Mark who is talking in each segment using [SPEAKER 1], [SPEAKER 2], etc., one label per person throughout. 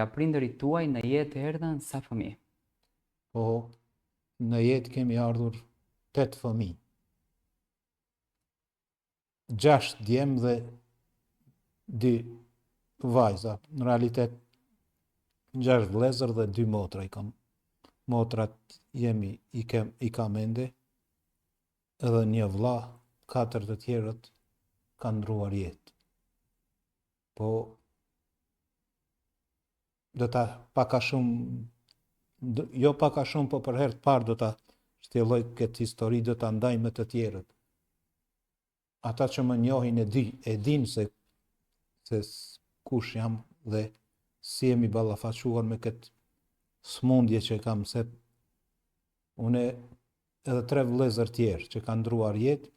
[SPEAKER 1] Ka prindërit tuaj në jetë erdhën sa fëmijë?
[SPEAKER 2] Po, në jetë kemi ardhur 8 fëmijë. 6 djemë dhe 2 vajza. Në realitet 6 vëllezër dhe 2 motra i kam. Motrat i kam ende, edhe një vëlla, 4 të tjerët kanë ndruar jetë. Po, do ta paka shumë, jo paka shumë, po për herë të parë do ta shtjelloj këtë histori, do ta ndaj me të tjerët. Ata që më njohin e din se kush jam dhe si jemi ballafaquar me këtë smundje që kam, se une edhe 3 vëllezër tjerë që kanë ndruar jetë,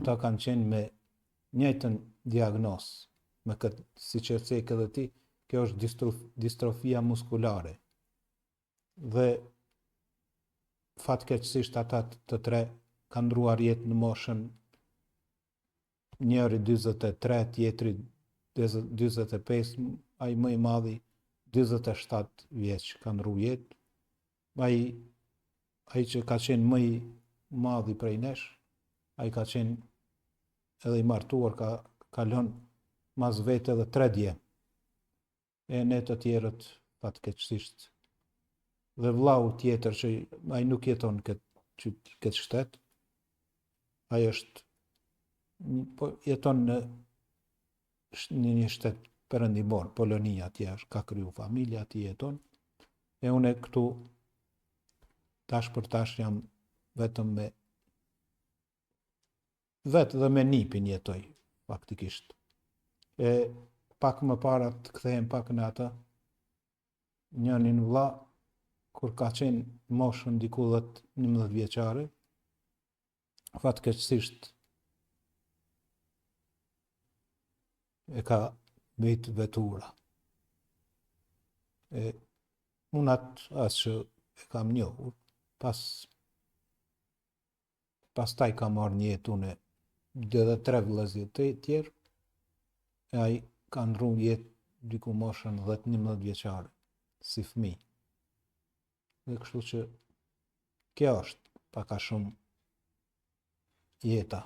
[SPEAKER 2] ata kanë qenë me njëjtën diagnosë, me këtë, siç e thekë edhe ti, kjo është distrofia muskulare. Dhe fatkeqësisht ata të 3 kanë ndruar jetë në moshën, njëri 43, tjetri 45, ai më i madhi 47 vjeç ka ndruar jetë. Ai që ka qenë më i madhi prej nesh, ai ka qenë edhe i martuar, ka lënë mas vete edhe 3 djemë. E ne të tjerët fatkeqësisht. Dhe vllau tjetër që ai nuk jeton këtë shtet, ai është, po jeton në një shtet perëndimor, Polonia, atje ka kriju familja, atje jeton. E une këtu tash për tash jam vetëm vetë dhe me nipin jetoj, faktikisht. E pak më para të kthehem pak në ata, njënin vëlla, kur ka qenë moshën diku 10-11 vjeçare, fatkeqësisht e ka bejt vetura. Unë atë që e kam njohur, pastaj ka marrë një jetë une edhe 3 vëllezër të tjerë, e ai ka ndruar jetë diku moshën 10-11 vjeçare, si fëmijë. Dhe kështu që kjo është paka shumë jeta.